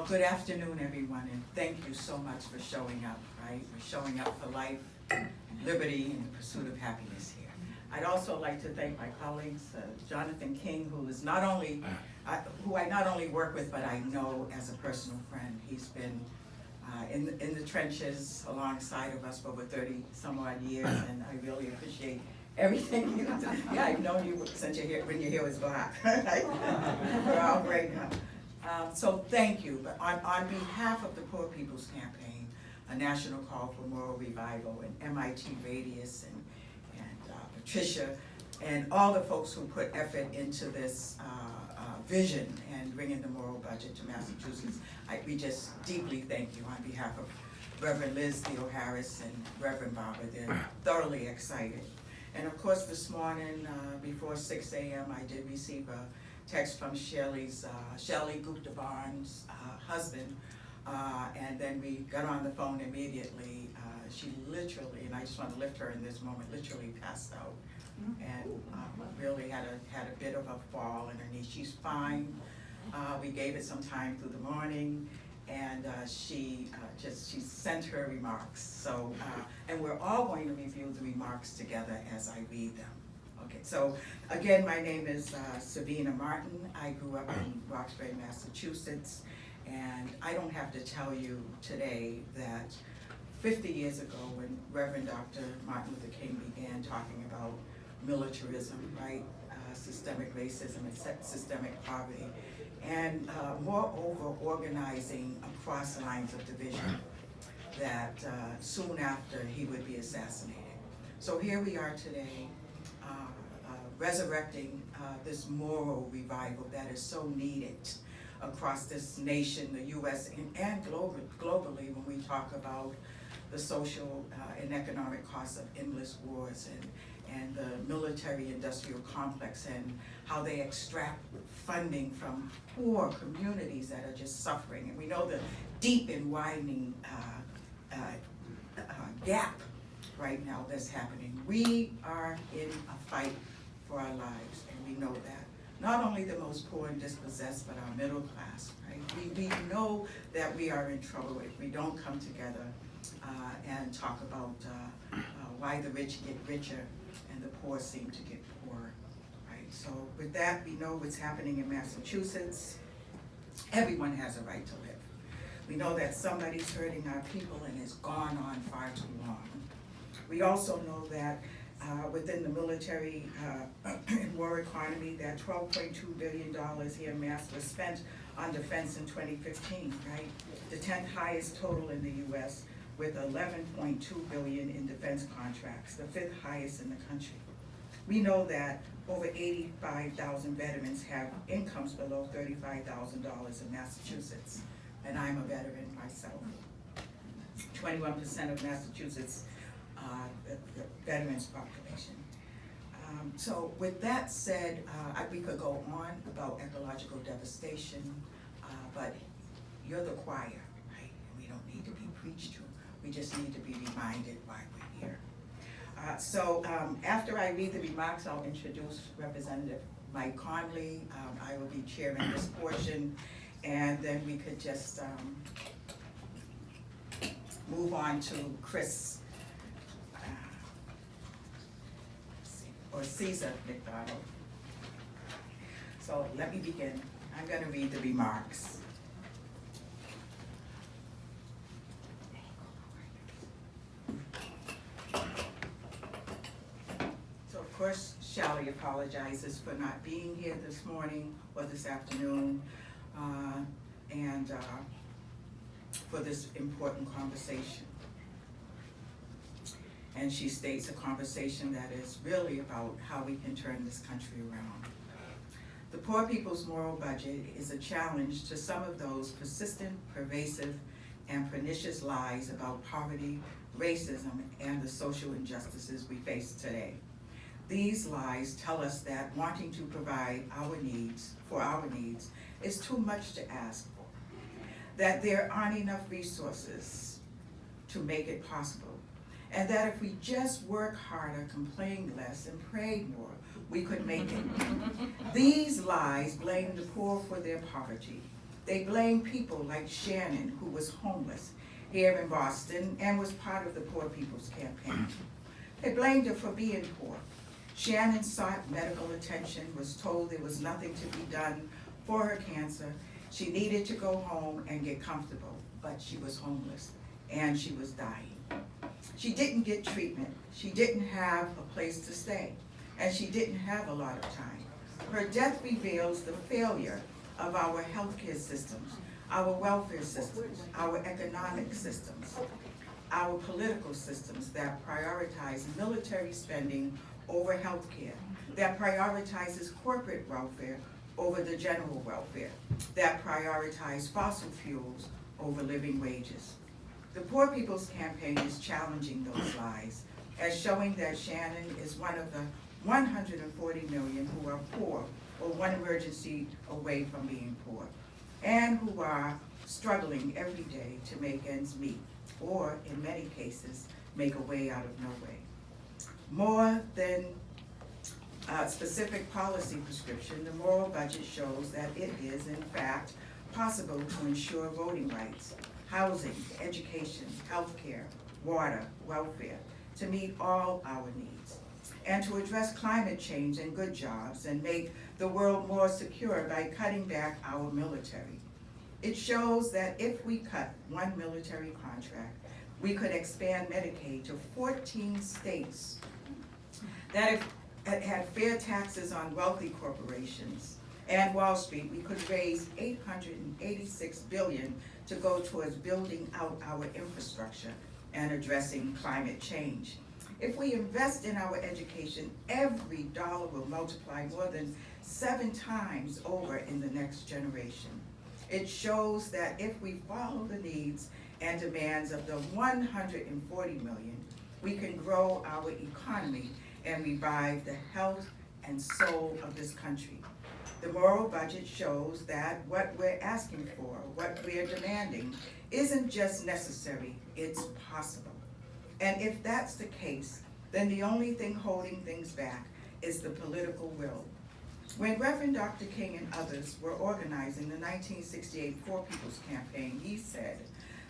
Good afternoon, everyone, and thank you so much for showing up, right? For showing up for life, liberty, and the pursuit of happiness here. I'd also like to thank my colleagues, Jonathan King, who is not only, who I not only work with, but I know as a personal friend. He's been in the trenches alongside of us for over 30 some odd years, and I really appreciate everything you do. Yeah, I've known you since you're here, when your hair was black. We're all great now. So thank you, but on behalf of the Poor People's Campaign, a national call for moral revival, and MIT Radius, and Patricia, and all the folks who put effort into this vision and bringing the moral budget to Massachusetts, we just deeply thank you on behalf of Reverend Liz Theo Harris and Reverend Barbara. They're thoroughly excited. And of course, this morning, before 6 a.m., I did receive a text from Shelley Gupta Barnes' husband, and then we got on the phone immediately. She literally, and I just want to lift her in this moment, literally passed out, and really had a bit of a fall in her knee. She's fine. We gave it some time through the morning, and she sent her remarks. So, and we're all going to review the remarks together as I read them. Okay, so again, my name is Sabina Martin. I grew up in Roxbury, Massachusetts, and I don't have to tell you today that 50 years ago, when Reverend Dr. Martin Luther King began talking about militarism, right, systemic racism and systemic poverty, and moreover, organizing across lines of division, that soon after he would be assassinated. So here we are today, resurrecting this moral revival that is so needed across this nation, the U.S., and globally when we talk about the social and economic costs of endless wars and the military-industrial complex and how they extract funding from poor communities that are just suffering. And we know the deep and widening gap right now that's happening. We are in a fight for our lives, and we know that. Not only the most poor and dispossessed, but our middle class, right? We know that we are in trouble if we don't come together and talk about why the rich get richer and the poor seem to get poorer, right? So with that, we know what's happening in Massachusetts. Everyone has a right to live. We know that somebody's hurting our people and has gone on far too long. We also know that within the military and war economy, that $12.2 billion here in Mass was spent on defense in 2015, right? The 10th highest total in the U.S., with $11.2 billion in defense contracts, the 5th highest in the country. We know that over 85,000 veterans have incomes below $35,000 in Massachusetts, and I'm a veteran myself. 21% of Massachusetts the veterans population. So with that said, we could go on about ecological devastation, but you're the choir, right? We don't need to be preached to. We just need to be reminded why we're here. So after I read the remarks, I'll introduce Representative Mike Conley. I will be chairing this portion, and then we could just move on to Chris or Caesar McDonald. So let me begin. I'm going to read the remarks. So of course, Shelley apologizes for not being here this morning or this afternoon, and for this important conversation. And she states a conversation that is really about how we can turn this country around. The Poor People's Moral Budget is a challenge to some of those persistent, pervasive, and pernicious lies about poverty, racism, and the social injustices we face today. These lies tell us that wanting to provide our needs is too much to ask for, that there aren't enough resources to make it possible, and that if we just work harder, complain less, and pray more, we could make it. These lies blame the poor for their poverty. They blame people like Shannon, who was homeless here in Boston and was part of the Poor People's Campaign. They blamed her for being poor. Shannon sought medical attention, was told there was nothing to be done for her cancer. She needed to go home and get comfortable, but she was homeless and she was dying. She didn't get treatment. She didn't have a place to stay, and she didn't have a lot of time. Her death reveals the failure of our healthcare systems, our welfare systems, our economic systems, our political systems that prioritize military spending over healthcare, that prioritizes corporate welfare over the general welfare, that prioritize fossil fuels over living wages. The Poor People's Campaign is challenging those lies, as showing that Shannon is one of the 140 million who are poor or one emergency away from being poor, and who are struggling every day to make ends meet, or in many cases, make a way out of no way. More than a specific policy prescription, the moral budget shows that it is, in fact, possible to ensure voting rights, housing, education, healthcare, water, welfare, to meet all our needs, and to address climate change and good jobs and make the world more secure by cutting back our military. It shows that if we cut one military contract, we could expand Medicaid to 14 states, that if it had fair taxes on wealthy corporations and Wall Street, we could raise $886 billion to go towards building out our infrastructure and addressing climate change. If we invest in our education, every dollar will multiply more than 7 times over in the next generation. It shows that if we follow the needs and demands of the 140 million, we can grow our economy and revive the health and soul of this country. The moral budget shows that what we're asking for, what we're demanding, isn't just necessary, it's possible. And if that's the case, then the only thing holding things back is the political will. When Reverend Dr. King and others were organizing the 1968 Poor People's Campaign, he said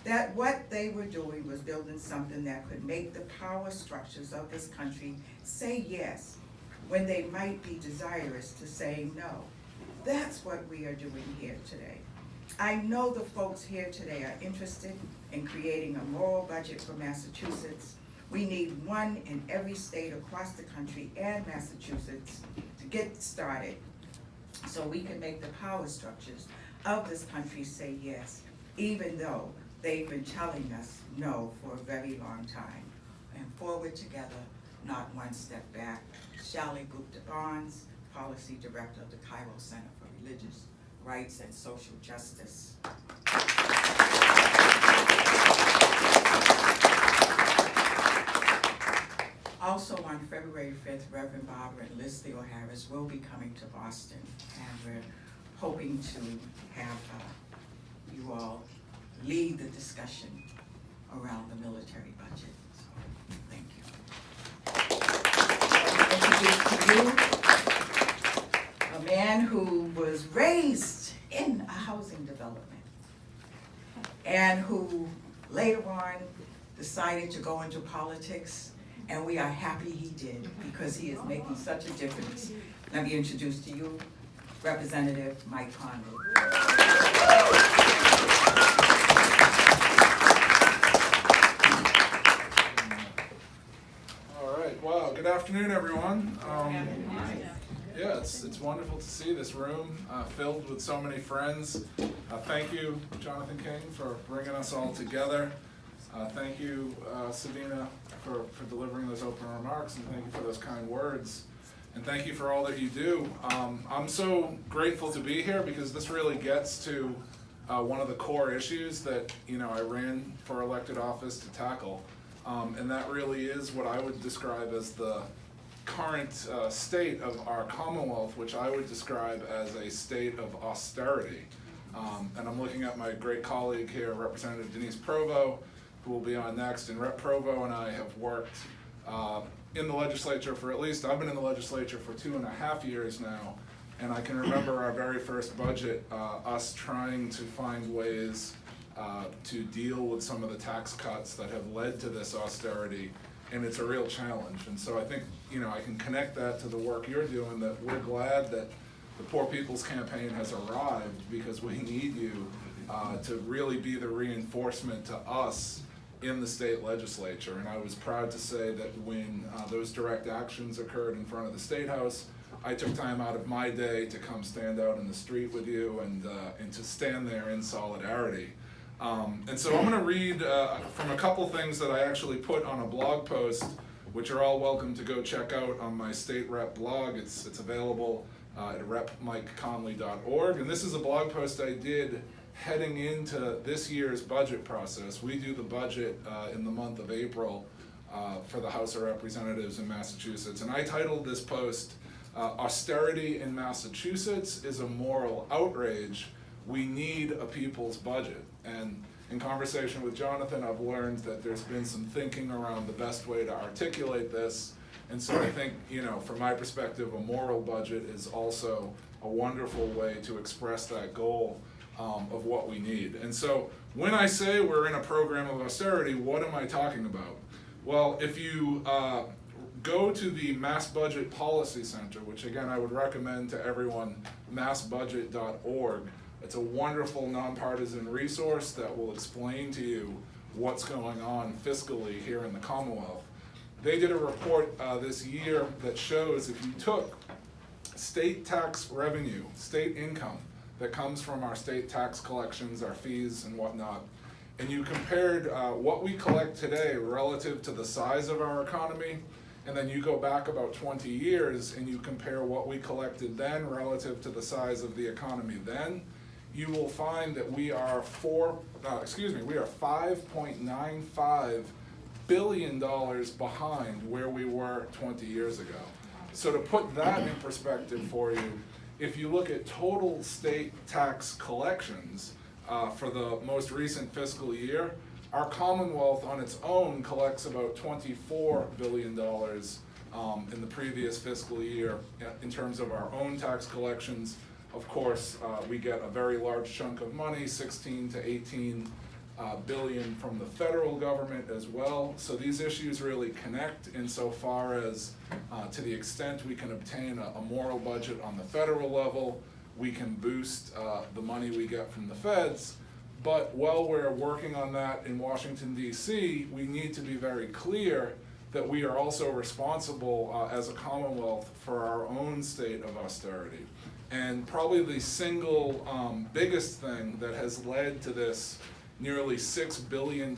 that what they were doing was building something that could make the power structures of this country say yes when they might be desirous to say no. That's what we are doing here today. I know the folks here today are interested in creating a moral budget for Massachusetts. We need one in every state across the country and Massachusetts to get started so we can make the power structures of this country say yes, even though they've been telling us no for a very long time. And forward together, not one step back. Shali Gupta Barnes, Policy Director of the Cairo Center for Religious Rights and Social Justice. Also on February 5th, Reverend Barbara and Liz Theo Harris will be coming to Boston, and we're hoping to have you all lead the discussion around the military budget. So, thank you. Introduce to you a man who was raised in a housing development and who later on decided to go into politics, and we are happy he did because he is making such a difference. Let me introduce to you Representative Mike Conley. Wow, good afternoon, everyone. Yeah, it's wonderful to see this room filled with so many friends. Thank you, Jonathan King, for bringing us all together. Thank you, Savina, for delivering those open remarks, and thank you for those kind words. And thank you for all that you do. I'm so grateful to be here because this really gets to one of the core issues that I ran for elected office to tackle. And that really is what I would describe as the current state of our Commonwealth, which I would describe as a state of austerity. And I'm looking at my great colleague here, Representative Denise Provo, who will be on next. And Rep. Provo and I have worked in the legislature for I've been in the legislature for 2.5 years now, And I can remember our very first budget, us trying to find ways to deal with some of the tax cuts that have led to this austerity, and it's a real challenge. And so I think, I can connect that to the work you're doing, that we're glad that the Poor People's Campaign has arrived, because we need you to really be the reinforcement to us in the state legislature. And I was proud to say that when those direct actions occurred in front of the State House, I took time out of my day to come stand out in the street with you and to stand there in solidarity. And so I'm going to read from a couple things that I actually put on a blog post, which are all welcome to go check out on my state rep blog. It's available at repmikeconley.org. And this is a blog post I did heading into this year's budget process. We do the budget in the month of April for the House of Representatives in Massachusetts. And I titled this post, "Austerity in Massachusetts is a Moral Outrage. We need a people's budget." And in conversation with Jonathan, I've learned that there's been some thinking around the best way to articulate this. And so I think, from my perspective, a moral budget is also a wonderful way to express that goal of what we need. And so when I say we're in a program of austerity, what am I talking about? Well, if you go to the Mass Budget Policy Center, which again I would recommend to everyone, massbudget.org. It's a wonderful nonpartisan resource that will explain to you what's going on fiscally here in the Commonwealth. They did a report this year that shows if you took state tax revenue, state income that comes from our state tax collections, our fees and whatnot, and you compared what we collect today relative to the size of our economy, and then you go back about 20 years and you compare what we collected then relative to the size of the economy then, you will find that we are $5.95 billion behind where we were 20 years ago. So to put that in perspective for you, if you look at total state tax collections for the most recent fiscal year, our Commonwealth on its own collects about $24 billion in the previous fiscal year in terms of our own tax collections. Of course, we get a very large chunk of money, 16 to 18 billion from the federal government as well. So these issues really connect insofar as to the extent we can obtain a moral budget on the federal level, we can boost the money we get from the feds. But while we're working on that in Washington, D.C., we need to be very clear that we are also responsible as a Commonwealth for our own state of austerity. And probably the single biggest thing that has led to this nearly $6 billion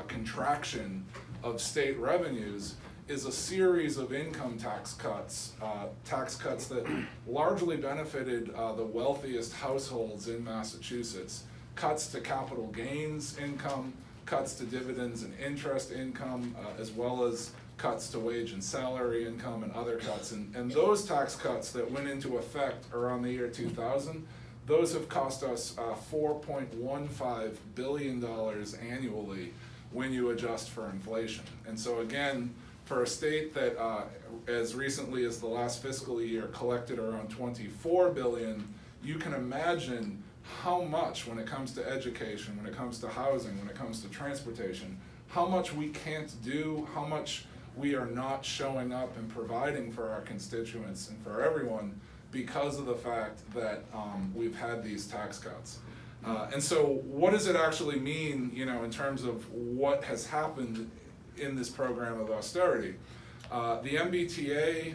contraction of state revenues is a series of income tax cuts that largely benefited the wealthiest households in Massachusetts. Cuts to capital gains income, cuts to dividends and interest income, as well as cuts to wage and salary income and other cuts. And those tax cuts that went into effect around the year 2000, those have cost us $4.15 billion annually when you adjust for inflation. And so again, for a state that as recently as the last fiscal year collected around $24 billion, you can imagine how much, when it comes to education, when it comes to housing, when it comes to transportation, how much we can't do, how much we are not showing up and providing for our constituents and for everyone because of the fact that we've had these tax cuts. And so what does it actually mean, in terms of what has happened in this program of austerity? The MBTA,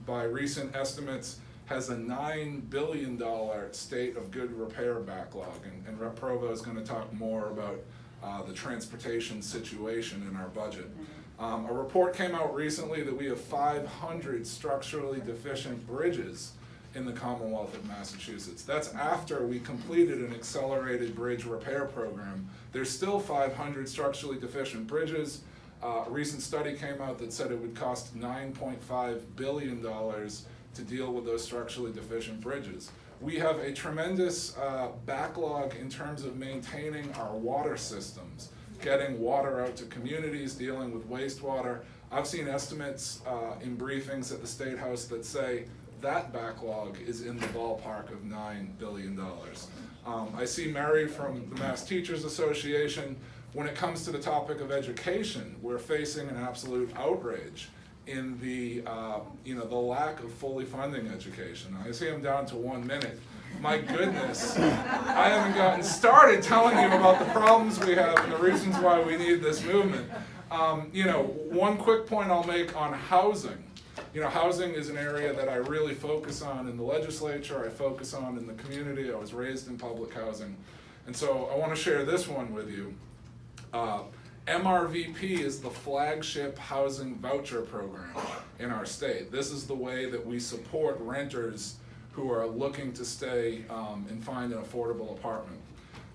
by recent estimates, has a $9 billion state of good repair backlog, and Rep. Provo is going to talk more about the transportation situation in our budget. A report came out recently that we have 500 structurally deficient bridges in the Commonwealth of Massachusetts. That's after we completed an accelerated bridge repair program. There's still 500 structurally deficient bridges. A recent study came out that said it would cost $9.5 billion to deal with those structurally deficient bridges. We have a tremendous backlog in terms of maintaining our water systems, getting water out to communities, dealing with wastewater. I've seen estimates in briefings at the State House that say that backlog is in the ballpark of $9 billion. I see Mary from the Mass Teachers Association. When it comes to the topic of education, we're facing an absolute outrage in the the lack of fully funding education. I see I'm down to 1 minute. My goodness, I haven't gotten started telling you about the problems we have and the reasons why we need this movement. One quick point I'll make on housing. Housing is an area that I really focus on in the legislature, I focus on in the community. I was raised in public housing. And so I want to share this one with you. MRVP is the flagship housing voucher program in our state. This is the way that we support renters who are looking to stay and find an affordable apartment.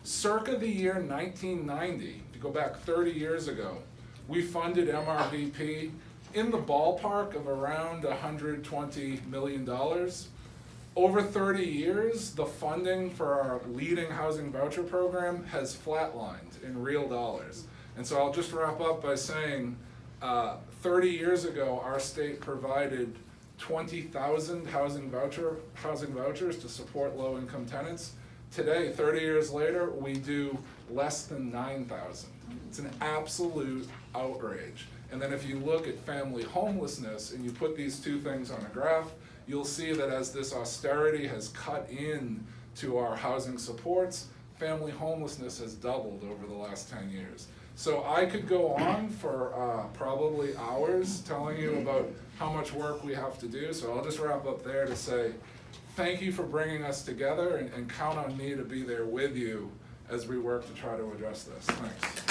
Circa the year 1990, if you go back 30 years ago, we funded MRVP in the ballpark of around $120 million. Over 30 years, the funding for our leading housing voucher program has flatlined in real dollars. And so I'll just wrap up by saying 30 years ago, our state provided 20,000 housing vouchers to support low-income tenants. Today, 30 years later, we do less than 9,000. It's an absolute outrage. And then if you look at family homelessness and you put these two things on a graph, you'll see that as this austerity has cut in to our housing supports, family homelessness has doubled over the last 10 years. So I could go on for probably hours telling you about how much work we have to do, so I'll just wrap up there to say thank you for bringing us together and count on me to be there with you as we work to try to address this. Thanks.